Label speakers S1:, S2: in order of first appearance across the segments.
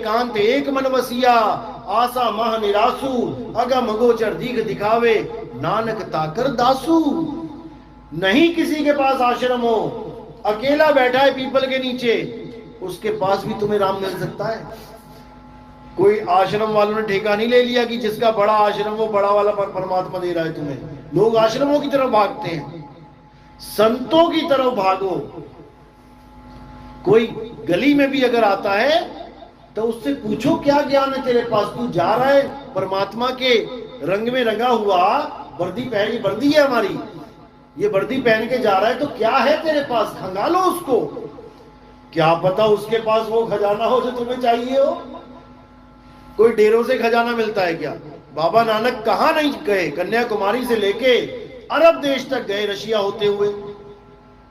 S1: एकांत एक मन वसिया, आशा मह निरासु, अगम अगोचर दीघ दिखावे, नानक ताकर दासू। नहीं किसी के पास आश्रम हो, अकेला बैठा है पीपल के नीचे, उसके पास भी तुम्हें राम मिल सकता है। कोई आश्रम वालों ने ठेका नहीं ले लिया कि जिसका बड़ा आश्रम वो बड़ा वाला परमात्मा दे रहा है तुम्हें। लोग आश्रमों की तरफ भागते हैं, संतों की तरफ भागो। कोई गली में भी अगर आता है तो उससे पूछो क्या ज्ञान है तेरे पास, तू जा रहा है परमात्मा के रंग में रंगा हुआ, वर्दी पहनी, वर्दी है हमारी, ये वर्दी पहन के जा रहा है, तो क्या है तेरे पास, खंगालो उसको। क्या पता उसके पास वो खजाना हो जो तुम्हें चाहिए हो। कोई डेरों से खजाना मिलता है क्या? बाबा नानक कहां नहीं गए, कन्याकुमारी से लेके अरब देश तक गए, रशिया होते हुए,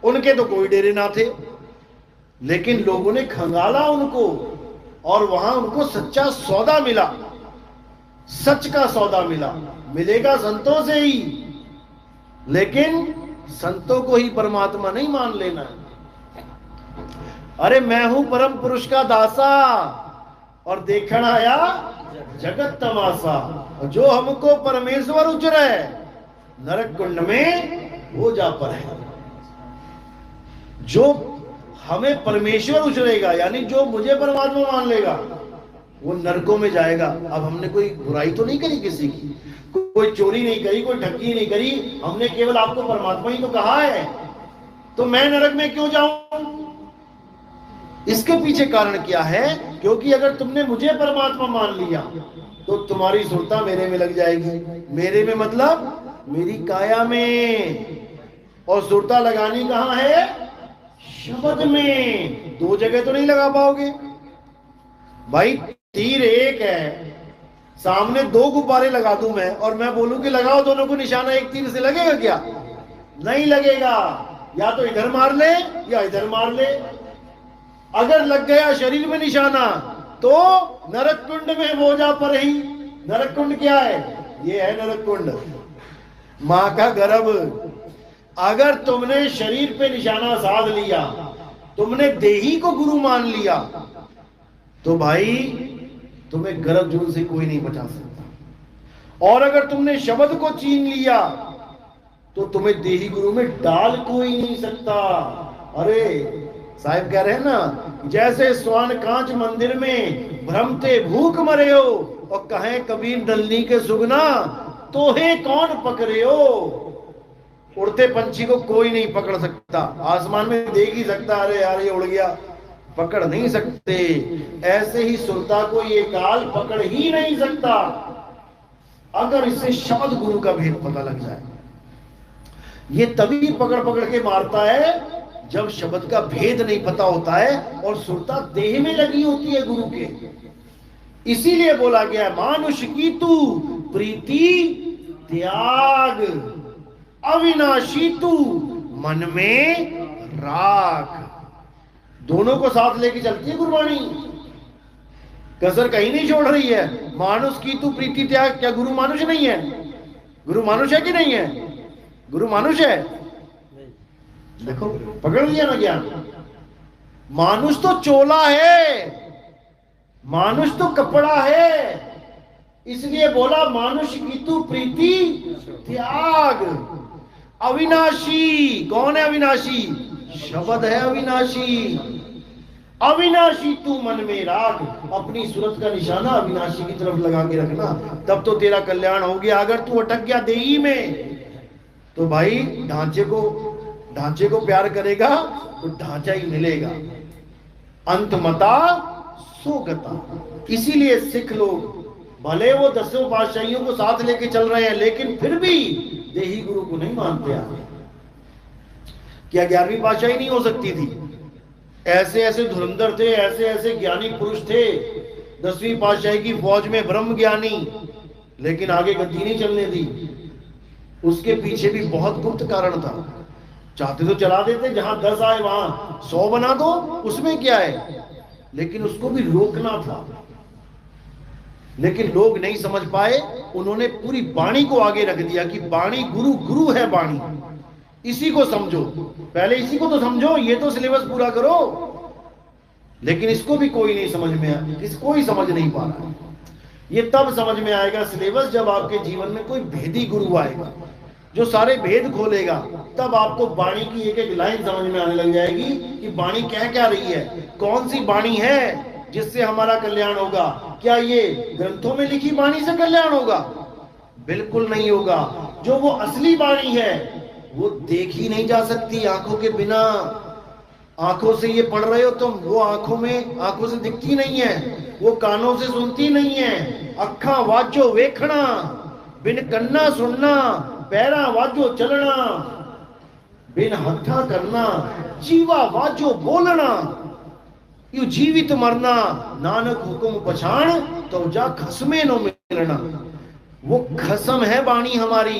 S1: उनके तो कोई डेरे ना थे, लेकिन लोगों ने खंगाला उनको और वहां उनको सच्चा सौदा मिला, सच का सौदा मिला। मिलेगा संतों से ही, लेकिन संतों को ही परमात्मा नहीं मान लेना है। अरे मैं हूं परम पुरुष का दासा और देखना आया जगत तमाशा, जो हमको परमेश्वर उचरे नरक कुंड में वो जा पर है। जो हमें परमेश्वर उचरेगा, यानी जो मुझे परमात्मा मान लेगा, वो नरकों में जाएगा। अब हमने कोई बुराई तो नहीं करी किसी की, कोई चोरी नहीं करी, कोई ठगी नहीं करी, हमने केवल आपको परमात्मा ही तो कहा है, तो मैं नरक में क्यों जाऊं? इसके पीछे कारण क्या है? क्योंकि अगर तुमने मुझे परमात्मा मान लिया तो तुम्हारी सुरता मेरे में लग जाएगी। मेरे में मतलब मेरी काया में, और सुरता लगानी कहां है? शब्द में। दो जगह तो नहीं लगा पाओगे भाई। तीर एक है, सामने दो गुब्बारे लगा दूं मैं और मैं बोलूं कि लगाओ दोनों को निशाना, एक तीर से लगेगा क्या? नहीं लगेगा। या तो इधर मार ले या इधर मार ले। अगर लग गया शरीर में निशाना तो नरक कुंड में वो जा पर ही। नरक कुंड क्या है? ये है नरक कुंड, मां का गर्भ। अगर तुमने शरीर पे निशाना साध लिया, तुमने देही को गुरु मान लिया, तो भाई तुम्हें गर्भ जून से कोई नहीं बचा सकता। और अगर तुमने शब्द को छीन लिया तो तुम्हें देही गुरु में डाल कोई नहीं सकता। अरे साहिब कह रहे हैं ना, जैसे स्वान कांच मंदिर में भ्रमते भूख मरे हो, और कहें कबीर डलनी के सुगना तो हे कौन पकड़े हो। उड़ते पंछी को कोई नहीं पकड़ सकता, आसमान में देख ही सकता, अरे यार ये उड़ गया, पकड़ नहीं सकते। ऐसे ही सुरता को ये काल पकड़ ही नहीं सकता अगर इसे शब्द गुरु का भेद पता लग जाए। ये तभी पकड़ पकड़ के मारता है जब शब्द का भेद नहीं पता होता है और सुरता देह में लगी होती है गुरु के। इसीलिए बोला गया, मानुष की तू प्रीति त्याग, अविनाशी तू मन में राख। दोनों को साथ लेके चलती है गुरबाणी, कसर कहीं नहीं छोड़ रही है। मानुष की तू प्रीति त्याग, क्या गुरु मानुष नहीं है? गुरु मानुष है कि नहीं है? गुरु मानुष है। देखो पकड़ लिया ना ज्ञान। मानुष तो चोला है, मानुष तो कपड़ा है। इसलिए बोला मानुष की तू प्रीति त्याग। अविनाशी कौन है? अविनाशी शब्द है अविनाशी। अविनाशी तू मन में राख। अपनी सूरत का निशाना अविनाशी की तरफ लगा के रखना, तब तो तेरा कल्याण हो गया। अगर तू अटक गया देही में तो भाई ढांचे को प्यार करेगा तो ढांचा ही मिलेगा। अंतमता सोगता। इसीलिए सिख लोग भले वो 10 पातशाहियों को साथ लेके चल रहे हैं, लेकिन फिर भी देही गुरु को नहीं मानते हैं। क्या 11वीं पातशाही नहीं हो सकती थी? ऐसे ऐसे धुरंधर थे, ऐसे ऐसे ज्ञानी पुरुष थे 10वीं पातशाही की फौज में, ब्रह्म ज्ञानी, लेकिन आगे गति नहीं चलने दी। उसके पीछे भी बहुत गुप्त कारण था। चाहते तो चला देते, जहां 10 आए वहां 100 बना दो, उसमें क्या है, लेकिन उसको भी रोकना था। लेकिन लोग नहीं समझ पाए, उन्होंने पूरी वाणी को आगे रख दिया कि वाणी गुरु, गुरु है वाणी, इसी को समझो। पहले इसी को तो समझो, ये तो सिलेबस पूरा करो। लेकिन इसको भी कोई नहीं समझ में आया, कोई समझ नहीं पा रहा है। ये तब समझ में आएगा सिलेबस जब आपके जीवन में कोई भेदी गुरु आएगा जो सारे भेद खोलेगा, तब आपको वाणी की एक एक लाइन समझ में आने लग जाएगी कि वाणी कह क्या रही है, कौन सी वाणी है जिससे हमारा कल्याण होगा। क्या ये ग्रंथों में लिखी वाणी से कल्याण होगा? बिल्कुल नहीं होगा। जो वो असली वाणी है वो देखी नहीं जा सकती आंखों के बिना। आंखों से ये पढ़ रहे हो तुम, वो आंखों से दिखती नहीं है, वो कानों से सुनती नहीं है। अखा वाजो वेखना, बिन कन्ना सुनना, पैरा वाजो चलना, बिन हथा करना, जीवा वाजो बोलना, यू जीवित मरना, नानक हुक्म पछाण तो जा खसमे नो मिलना। वो खसम है वाणी हमारी।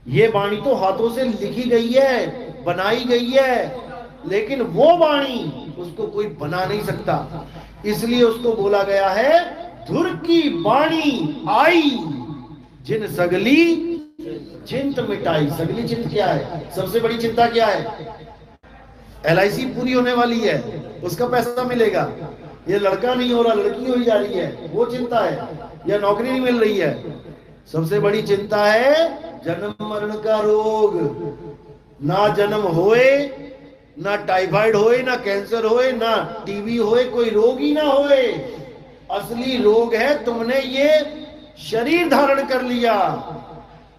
S1: ये वाणी तो हाथों से लिखी गई है, बनाई गई है, लेकिन वो वाणी उसको कोई बना नहीं सकता। इसलिए उसको बोला गया है धुर की वाणी आई, जिन सगली चिंत मिटाई। सगली चिंत क्या है? सबसे बड़ी चिंता क्या है? LIC पूरी होने वाली है, उसका पैसा मिलेगा। ये लड़का नहीं हो रहा, लड़की हो जा रही है, वो चिंता है। या नौकरी नहीं मिल रही है। सबसे बड़ी चिंता है जन्म मरण का रोग। ना जन्म होए, ना टाइफाइड होए, ना कैंसर होए, ना टीबी होए, कोई रोग ही ना होए। असली रोग है तुमने ये शरीर धारण कर लिया।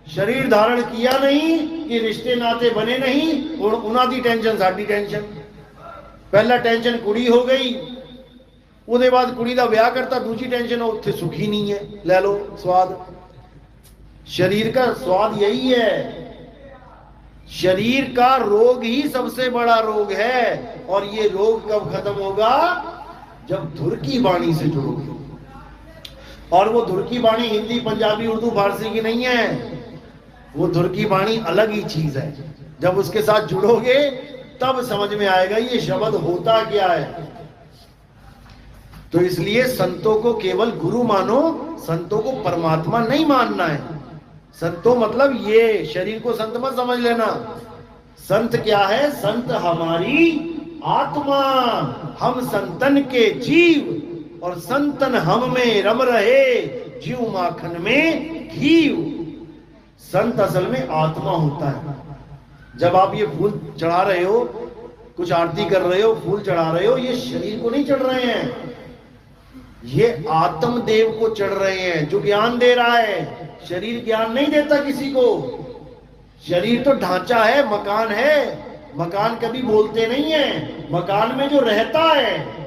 S1: शरीर धारण किया नहीं कि रिश्ते नाते बने नहीं, और उन्हां दी टेंशन साडी टेंशन। पहला टेंशन कुड़ी हो गई, उसके बाद कुड़ी दा ब्याह करता, दूसरी टेंशन उत्थे सुखी नहीं है। ले लो स्वाद। शरीर का स्वाद यही है। शरीर का रोग ही सबसे बड़ा रोग है। और ये रोग कब खत्म होगा? जब धुर की वाणी से जुड़ोगे। और वो धुर की वाणी हिंदी, पंजाबी, उर्दू, फारसी की नहीं है। वो धुर की वाणी अलग ही चीज है। जब उसके साथ जुड़ोगे तब समझ में आएगा ये शब्द होता क्या है। तो इसलिए संतों को केवल गुरु मानो, संतों को परमात्मा नहीं मानना है। संतों मतलब ये शरीर को संत मत समझ लेना। संत क्या है? संत हमारी आत्मा, हम संतन के जीव, और संतन हम में रम रहे, जीव माखन में घीव। संत असल में आत्मा होता है। जब आप ये फूल चढ़ा रहे हो, कुछ आरती कर रहे हो, फूल चढ़ा रहे हो, ये शरीर को नहीं चढ़ रहे हैं, ये आत्मदेव को चढ़ रहे हैं जो ज्ञान दे रहा है। शरीर ज्ञान नहीं देता किसी को। शरीर तो ढांचा है, मकान है। मकान कभी बोलते नहीं है। मकान में जो रहता है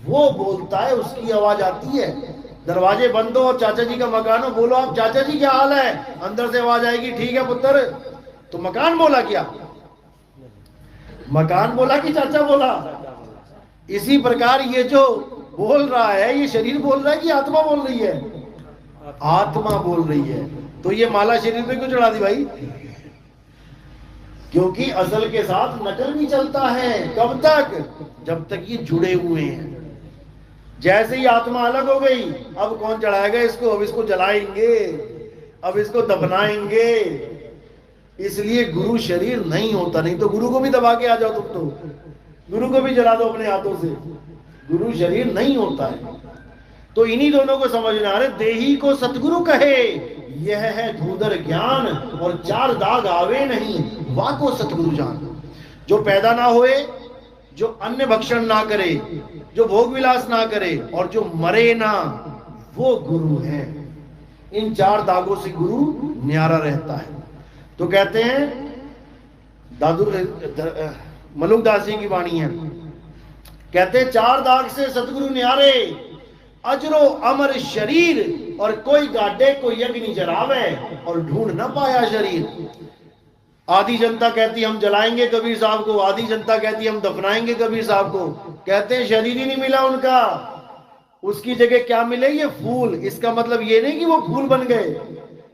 S1: वो बोलता है, उसकी आवाज आती है। दरवाजे बंद हो और चाचा जी का मकान हो, बोलो आप चाचा जी क्या हाल है, अंदर से आवाज आएगी ठीक है पुत्र। तो मकान बोला क्या? मकान बोला कि चाचा बोला? इसी प्रकार ये जो बोल रहा है, ये शरीर बोल रहा है कि आत्मा बोल रही है? आत्मा बोल रही है। तो ये माला शरीर पे क्यों चढ़ा दी भाई? क्योंकि असल के साथ नकल भी चलता है। कब तक? जब तक ये जुड़े हुए हैं। जैसे ही आत्मा अलग हो गई, अब कौन चढ़ाएगा इसको? अब इसको जलाएंगे, अब इसको दफनाएंगे। इसलिए गुरु शरीर नहीं होता। नहीं तो गुरु को भी दबा के आ जाओ तुम, तो गुरु को भी जला दो अपने हाथों से। गुरु शरीर नहीं होता है। तो इन्हीं दोनों को समझना है। देही को सतगुरु कहे, यह है धूधर ज्ञान, और चार दाग आवे नहीं, वाको सतगुरु जान। जो पैदा ना होए, जो अन्न भक्षण ना करे, जो भोग विलास ना करे, और जो मरे ना, वो गुरु है। इन चार दागों से गुरु न्यारा रहता है। तो कहते हैं, दादू मलुकदास जी की वाणी है, कहते हैं चार दाग से सतगुरु न्यारे, अजरो अमर शरीर, और कोई गाडे कोई अग्नि जरावे, और ढूंढ न पाया शरीर। आधी जनता कहती हम जलाएंगे कबीर साहब को, आधी जनता कहती हम दफनाएंगे कबीर साहब को। कहते हैं शरीर ही नहीं मिला उनका, उसकी जगह क्या मिले? ये फूल। इसका मतलब ये नहीं कि वो फूल बन गए।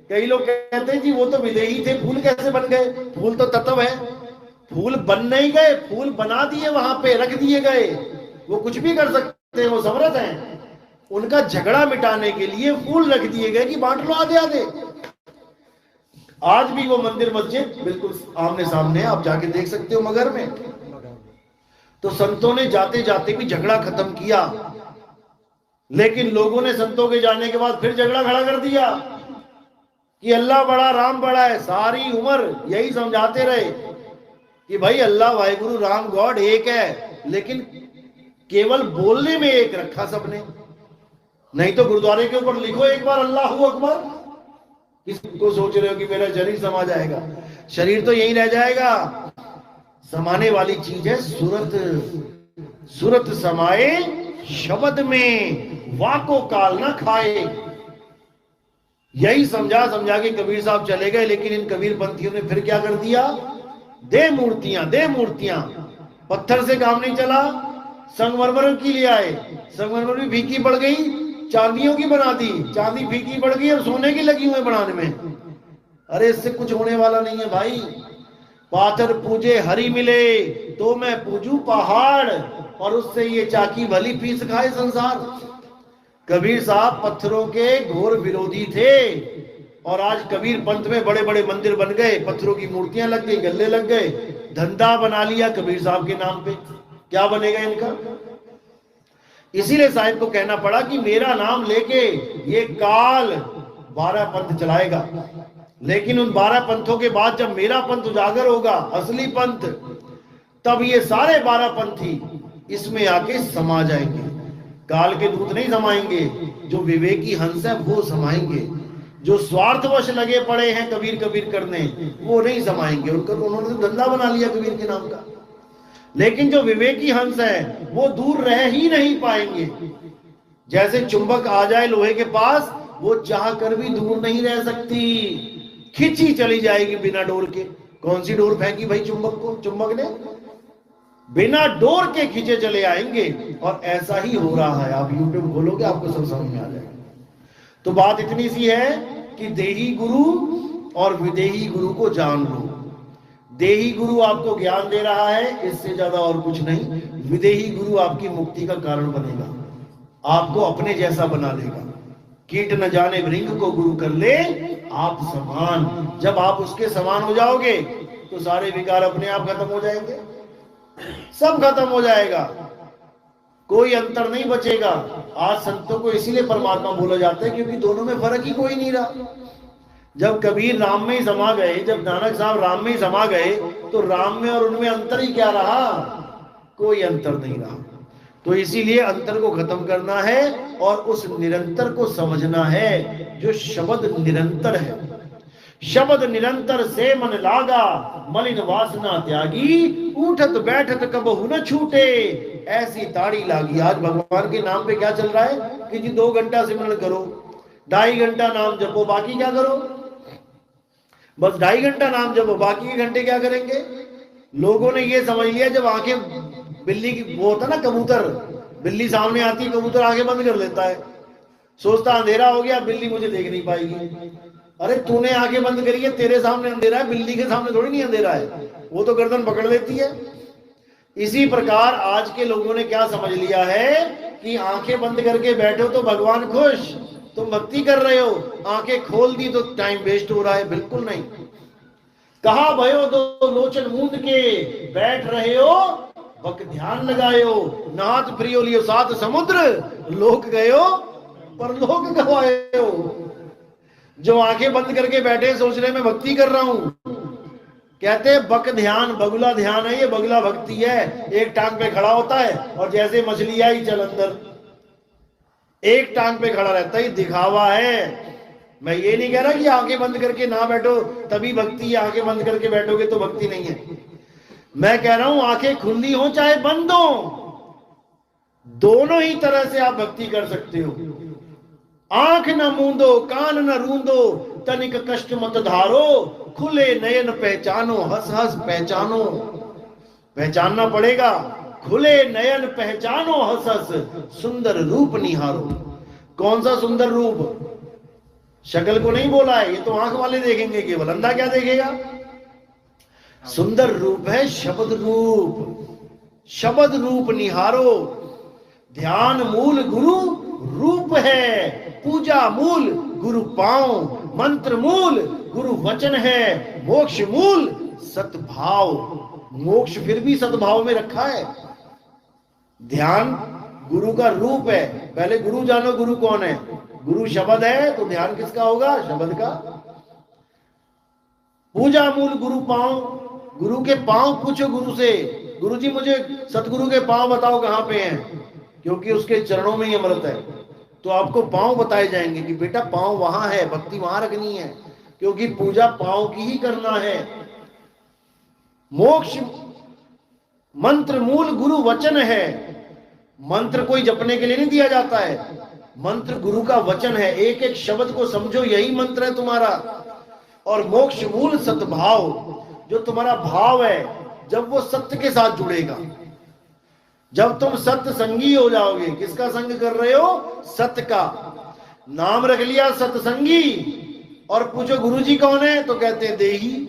S1: कई लोग कहते हैं जी वो तो विदेही थे, फूल कैसे बन गए? फूल तो तत्व है। फूल बन नहीं गए, फूल बना दिए, वहां पे रख दिए गए। वो कुछ भी कर सकते हैं, वो समर्थ हैं। उनका झगड़ा मिटाने के लिए फूल रख दिए गए कि बांट लो आधे आधे। आज भी वो मंदिर मस्जिद बिल्कुल आमने सामने, आप जाके देख सकते हो मगर में। तो संतों ने जाते जाते भी झगड़ा खत्म किया, लेकिन लोगों ने संतों के जाने के बाद फिर झगड़ा खड़ा कर दिया कि अल्लाह बड़ा राम बड़ा है। सारी उम्र यही समझाते रहे कि भाई अल्लाह वाहिगुरु राम गॉड एक है, लेकिन केवल बोलने में एक रखा सबने। नहीं तो गुरुद्वारे के ऊपर लिखो एक बार अल्लाहू अकबर। किसको सोच रहे हो कि मेरा शरीर समा जाएगा? शरीर तो यही रह जाएगा। समाने वाली चीज है सूरत। सूरत समाए शब्द में, वाको काल ना खाए। यही समझा समझा के कबीर साहब चले गए। लेकिन इन कबीर पंथियों ने फिर क्या कर दिया? दे मूर्तियां, दे मूर्तियां। पत्थर से काम नहीं चला, संगमरमर की ले आए। संगमरमर भी फीकी पड़ गई, चांदियों की बना दी। चांदी फीकी पड़ गई और सोने की लगी हुई बनाने में। अरे इससे कुछ होने वाला नहीं है भाई। पाथर पूजे हरि मिले तो मैं पूजू पहाड़, और उससे ये चाकी भली पीस खाए संसार। कबीर साहब पत्थरों के घोर विरोधी थे, और आज कबीर पंथ में बड़े बड़े मंदिर बन गए, पत्थरों की मूर्तियां लग गई, गल्ले लग गए, धंधा बना लिया कबीर साहब के नाम पे। क्या बनेगा इनका? इसीलिए साहिब को कहना पड़ा कि मेरा नाम लेके ये काल 12 पंथ चलाएगा, लेकिन उन 12 पंथों के बाद जब मेरा पंथ उजागर होगा, असली पंथ, तब ये सारे 12 पंथी इसमें आके समा जाएंगे। काल के दूत नहीं समाएंगे, जो विवेकी हंस है वो समाएंगे। जो स्वार्थवश लगे पड़े हैं कबीर कबीर करने, वो नहीं समाएंगे। उन्होंने तो धंधा बना लिया कबीर के नाम का। लेकिन जो विवेकी हंस है वो दूर रह ही नहीं पाएंगे। जैसे चुंबक आ जाए लोहे के पास, वो चाह कर भी दूर नहीं रह सकती, खिंची चली जाएगी बिना डोर के। कौन सी डोर फेंकी भाई चुंबक को? चुंबक ने बिना डोर के खींचे चले आएंगे। और ऐसा ही हो रहा है। आप यूट्यूब खोलोगे आपको सब समझ में आ जाएगा। तो बात इतनी सी है कि देही गुरु और विदेही गुरु को जान लो। देही गुरु आपको ज्ञान दे रहा है, इससे ज्यादा और कुछ नहीं। विदेही गुरु आपकी मुक्ति का कारण बनेगा, आपको अपने जैसा बना लेगा। कीट न जाने भृंग को गुरु कर ले आप समान। जब आप उसके समान हो जाओगे तो सारे विकार अपने आप खत्म हो जाएंगे, सब खत्म हो जाएगा, कोई अंतर नहीं बचेगा। आज संतों को इसीलिए परमात्मा बोला जाता है क्योंकि दोनों में फर्क ही कोई नहीं रहा। जब कबीर राम में ही समा गए, जब नानक साहब राम में ही समा गए, तो राम में और उनमें अंतर ही क्या रहा? कोई अंतर नहीं रहा। तो इसीलिए अंतर को खत्म करना है और उस निरंतर को समझना है जो शब्द निरंतर है। शब्द निरंतर से मन लागा, मलिन वासना त्यागी, उठत बैठत कबहु न छूटे, ऐसी ताड़ी लागी। आज भगवान के नाम पे क्या चल रहा है कि जी 2 घंटा सिमरन करो, 2.5 घंटा नाम जपो, बाकी क्या करो? बस 2.5 घंटा नाम जपो, बाकी के घंटे क्या करेंगे? लोगों ने ये समझ लिया, जब आंखें बिल्ली की वो होता ना कबूतर, बिल्ली सामने आती है, कबूतर आंखें बंद कर लेता है, सोचता अंधेरा हो गया, बिल्ली मुझे देख नहीं पाएगी। अरे तूने आंखें बंद करी है, तेरे सामने अंधेरा है, बिल्ली के सामने थोड़ी नहीं अंधेरा है, वो तो गर्दन पकड़ लेती है। इसी प्रकार आज के लोगों ने क्या समझ लिया है कि आंखें बंद करके बैठो तो भगवान खुश, तुम भक्ति कर रहे हो, आंखें खोल दी तो टाइम वेस्ट हो रहा है। बिल्कुल नहीं। कहा भयो दो लोचन मूंद के बैठ रहे हो, वक्त ध्यान लगायो, नाथ प्रियो लियो सात समुद्र, लोक गयो पर लोक गवायो। जो आंखें बंद करके बैठे सोच रहे मैं भक्ति कर रहा हूं, कहते बक ध्यान, बगुला ध्यान है, ये बगुला भक्ति है। एक टांग पे खड़ा होता है और जैसे मछली आई चल अंदर, एक टांग पे खड़ा रहता है, दिखावा है। मैं ये नहीं कह रहा कि आंखें बंद करके ना बैठो तभी भक्ति है, आंखें बंद करके बैठोगे तो भक्ति नहीं है। मैं कह रहा हूं आंखें खुली हो चाहे बंद हो, दोनों ही तरह से आप भक्ति कर सकते हो। आंख न मूंदो, कान न रूंदो, तनिक कष्ट मत धारो, खुले नयन पहचानो, हंस हंस पहचानो। पहचानना पड़ेगा, खुले नयन पहचानो, हंस हंस सुंदर रूप निहारो। कौन सा सुंदर रूप? शक्ल को नहीं बोला है, ये तो आंख वाले देखेंगे केवल, अंधा क्या देखेगा? सुंदर रूप है शब्द रूप, शब्द रूप निहारो। ध्यान मूल गुरु रूप है, पूजा मूल गुरु पांव, मंत्र मूल गुरु वचन है, मोक्ष मूल सद्भाव। मोक्ष फिर भी सद्भाव में रखा है। ध्यान गुरु का रूप है। पहले गुरु जानो, गुरु कौन है। गुरु शब्द है तो ध्यान किसका होगा, शब्द का। पूजा मूल गुरु पांव, गुरु के पांव पूछो गुरु से, गुरु जी मुझे सतगुरु के पांव बताओ कहां पे हैं, क्योंकि उसके चरणों में ही अमृत है। तो आपको पांव बताए जाएंगे कि बेटा पांव वहां है, भक्ति वहां रखनी है, क्योंकि पूजा पांव की ही करना है। मोक्ष मंत्र मूल गुरु वचन है। मंत्र कोई जपने के लिए नहीं दिया जाता है, मंत्र गुरु का वचन है। एक एक शब्द को समझो, यही मंत्र है तुम्हारा। और मोक्ष मूल सद्भाव, जो तुम्हारा भाव है, जब वो सत्य के साथ जुड़ेगा, जब तुम सत्य संगी हो जाओगे। किसका संग कर रहे हो, सत्य का। नाम रख लिया सत्संगी, और पूछो गुरुजी कौन है, तो कहते हैं देही।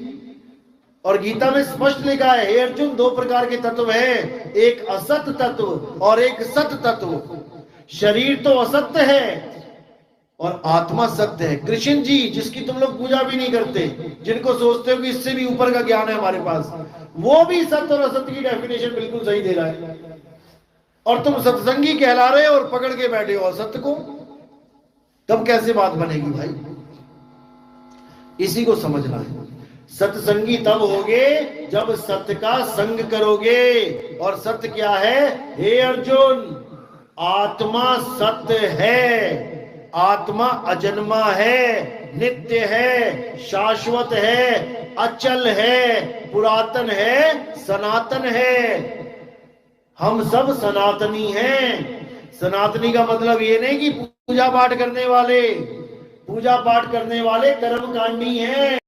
S1: और गीता में स्पष्ट लिखा है, हे अर्जुन, दो प्रकार के तत्व हैं, एक असत तत्व और एक सत तत्व। शरीर तो असत्य है और आत्मा सत्य है। कृष्ण जी, जिसकी तुम लोग पूजा भी नहीं करते, जिनको सोचते हो कि इससे भी ऊपर का ज्ञान है हमारे पास, वो भी सत्य और असत्य की डेफिनेशन बिल्कुल सही दे रहा है। और तुम सत्संगी कहला रहे हो और पकड़ के बैठे हो असत्य को। तब कैसे बात बनेगी भाई। इसी को समझना है। सत्संगी तब होगे जब सत्य का संग करोगे। और सत्य क्या है, हे अर्जुन, आत्मा सत्य है। आत्मा अजन्मा है, नित्य है, शाश्वत है, अचल है, पुरातन है, सनातन है। हम सब सनातनी हैं। सनातनी का मतलब ये नहीं कि पूजा पाठ करने वाले कर्मकांडी हैं।